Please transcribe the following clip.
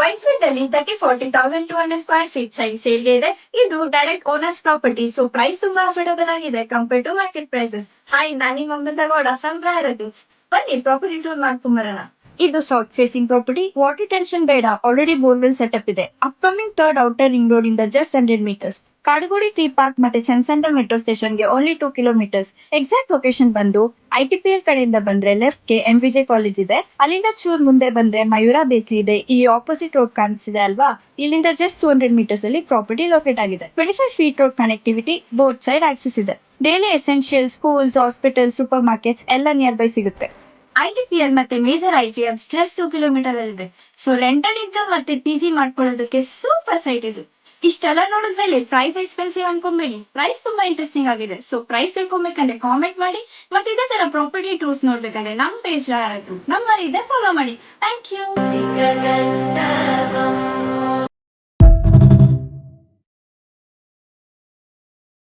ವೈಟ್ಫೀಲ್ಡ್ ಅಲ್ಲಿ 40,200 ಸೈಟ್ ಸೇಲ್ಗೆ ಇದೆ. ಇದು direct owners property, so price ತುಂಬಾ ಅಫೋರ್ಡಬಲ್ ಆಗಿದೆ compare to market prices. Hi, ನಾನು ನಿಮ್ಮ ಅಮೃತ ಗೌಡ ಫ್ರಮ್ ರಾಯರಗೂಡ್ಸ್. ಬನ್ನಿ ಪ್ರಾಪರ್ಟಿ ಟೂರ್ ಮಾಡ್ಕೊಂಬರೋಣ. ಇದು south facing property. Water tension ಬೇಡ, ಆಲ್ರೆಡಿ ಬೋರ್ವೆಲ್ ಸೆಟಪ್ ಇದೆ. Upcoming third outer ring road ಇಂದ just 100 meters. Kadugodi tree park ಮತ್ತೆ ಚೆನ್ ಸೆಂಟ್ರಲ್ ಮೆಟ್ರೋ ಸ್ಟೇಷನ್ಗೆ ಓನ್ಲಿ 2 kilometers. ಎಕ್ಸಾಕ್ಟ್ ಲೊಕೇಶನ್ ಬಂದು ITPL ಕಡೆಯಿಂದ ಬಂದ್ರೆ ಲೆಫ್ಟ್ ಗೆ MVJ ಕಾಲೇಜ್ ಇದೆ. ಅಲ್ಲಿಂದ ಚೂರ್ ಮುಂದೆ ಬಂದ್ರೆ ಮಯೂರ ಬೇಕರಿ ಇದೆ. ಈ ಆಪೋಸಿಟ್ ರೋಡ್ ಕಾಣಿಸ್ತಿದೆ ಅಲ್ವಾ, ಇಲ್ಲಿಂದ ಜಸ್ಟ್ 200 meters ಅಲ್ಲಿ ಪ್ರಾಪರ್ಟಿ ಲೊಕೇಟ್ ಆಗಿದೆ. 25 feet road connectivity, both side access ಇದೆ. Daily essential, schools, hospital, supermarkets ಎಲ್ಲ ನಿಯರ್ ಬೈ ಸಿಗುತ್ತೆ. ITPL ಮತ್ತೆ ಮೇಜರ್ ITMs ಜಸ್ಟ್ 2 kilometer ಅಲ್ಲಿದೆ. ಸೊ ರೆಂಟಲ್ ಇನ್ಕಮ್ ಮತ್ತೆ PG ಮಾಡ್ಕೊಳ್ಳೋದಕ್ಕೆ ಸೂಪರ್ ಸೈಟ್ ಇದು. ಇಷ್ಟೆಲ್ಲ ನೋಡಿದ್ಮೇಲೆ ಪ್ರೈಸ್ ಎಕ್ಸ್ಪೆನ್ಸಿವ್ ಅನ್ಕೊಂಬೇಡಿ, ಪ್ರೈಸ್ ತುಂಬಾ ಇಂಟ್ರೆಸ್ಟಿಂಗ್ ಆಗಿದೆ. ಸೊ ಪ್ರೈಸ್ ತಿಳ್ಕೊಬೇಕಂದ್ರೆ ಕಾಮೆಂಟ್ ಮಾಡಿ, ಮತ್ತೆ ಇದೇ ತರ ಪ್ರಾಪರ್ಟಿ ಟೂರ್ಸ್ ನೋಡ್ಬೇಕಂದ್ರೆ ನಮ್ಮ ಪೇಜ್ ಯಾರಾದ್ರು ನಂಬರ್ ಇದೆ, ಫಾಲೋ ಮಾಡಿ. Thank you.